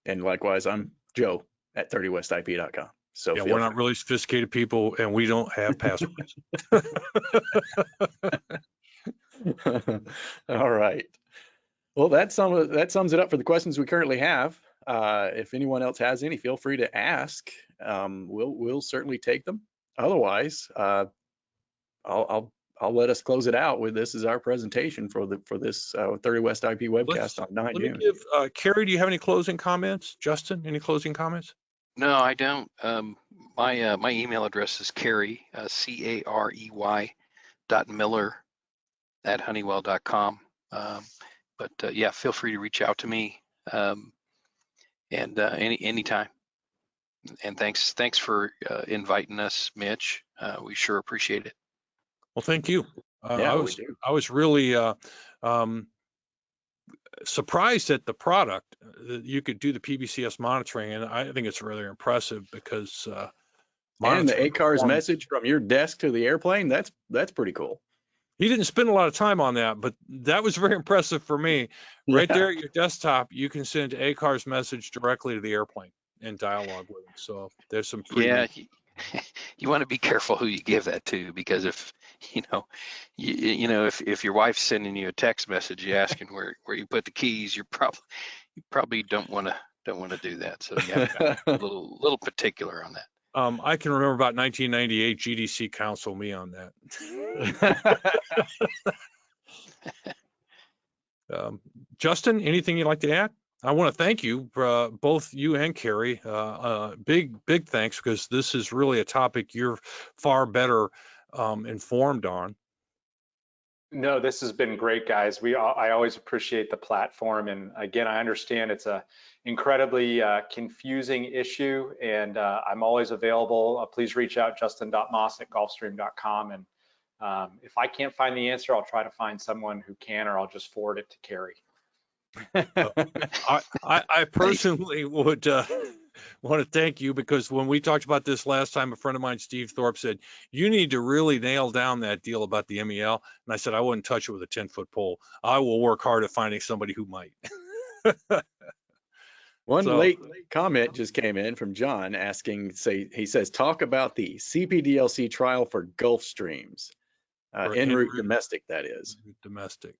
And likewise, I'm Joe at 30westip.com. So Yeah, feel we're not really sophisticated people and we don't have passwords. All right. Well, that sums it up for the questions we currently have. If anyone else has any, feel free to ask. We'll certainly take them. Otherwise, I'll let us close it out with this as our presentation for this 30 West IP webcast on 9 Let me June. give Carey, do you have any closing comments? Justin, any closing comments? No, I don't. My email address is Carey, Carey .miller@honeywell.com. But yeah, feel free to reach out to me and anytime. And thanks for inviting us, Mitch. We sure appreciate it. Well, thank you. Yeah, we do. I was really surprised at the product that you could do the PBCS monitoring, and I think it's really impressive because And the ACARS performance- message from your desk to the airplane, that's pretty cool. He didn't spend a lot of time on that, but that was very impressive for me. Right there at your desktop, you can send ACARS message directly to the airplane and dialogue with them. So there's some pretty Yeah, you want to be careful who you give that to, because if if your wife's sending you a text message asking where you put the keys, you probably don't want to do that. So you have to be a little particular on that. I can remember about 1998 GDC counseled me on that. Justin, anything you'd like to add? I want to thank you, both you and Carey. Big thanks, because this is really a topic you're far better informed on. No, this has been great, guys. I always appreciate the platform, and again, I understand it's a incredibly confusing issue, and I'm always available. Please reach out, justin.maas@gulfstream.com, and if I can't find the answer, I'll try to find someone who can, or I'll just forward it to Carey. I personally would want to thank you, because when we talked about this last time, a friend of mine, Steve Thorpe, said, you need to really nail down that deal about the MEL. And I said, I wouldn't touch it with a 10-foot pole. I will work hard at finding somebody who might. One late comment just came in from John asking, he says, talk about the CPDLC trial for Gulfstreams, en route domestic, that is. Domestic.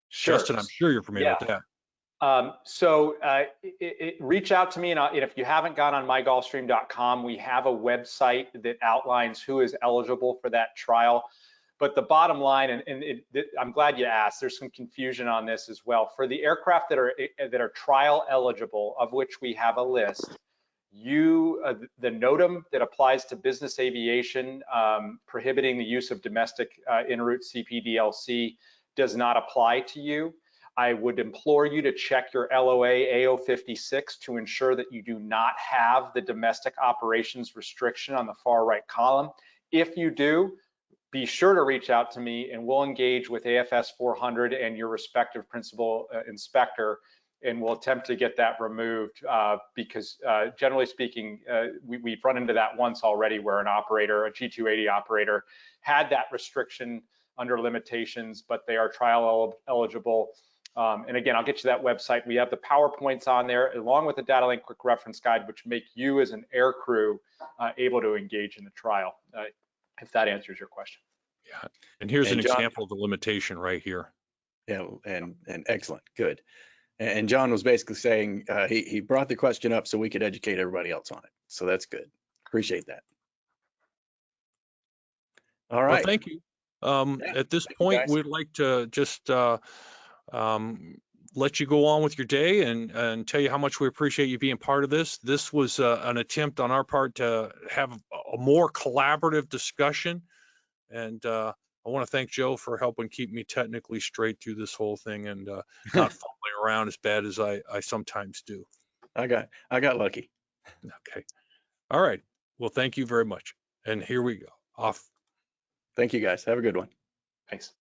Sure. Justin, I'm sure you're familiar with that. Reach out to me, and if you haven't gone on mygulfstream.com, we have a website that outlines who is eligible for that trial. But the bottom line, I'm glad you asked, there's some confusion on this as well. For the aircraft that are trial eligible, of which we have a list, the NOTAM that applies to business aviation prohibiting the use of domestic en route CPDLC does not apply to you. I would implore you to check your LOA AO56 to ensure that you do not have the domestic operations restriction on the far right column. If you do, be sure to reach out to me, and we'll engage with AFS 400 and your respective principal inspector, and we'll attempt to get that removed because generally speaking, we've run into that once already, where an operator, a G280 operator, had that restriction under limitations, but they are trial eligible. And again, I'll get you that website. We have the PowerPoints on there, along with the data link quick reference guide, which make you as an air crew able to engage in the trial, if that answers your question. Yeah, and here's an example of the limitation right here. Yeah, and excellent, good. And John was basically saying he brought the question up so we could educate everybody else on it. So that's good. Appreciate that. All right. Well, thank you. At this point, we'd like to just let you go on with your day and tell you how much we appreciate you being part of this. This was an attempt on our part to have a more collaborative discussion. And I want to thank Joe for helping keep me technically straight through this whole thing and not fumbling around as bad as I sometimes do. I got lucky. Okay. All right. Well, thank you very much. And here we go. Off. Thank you, guys. Have a good one. Thanks.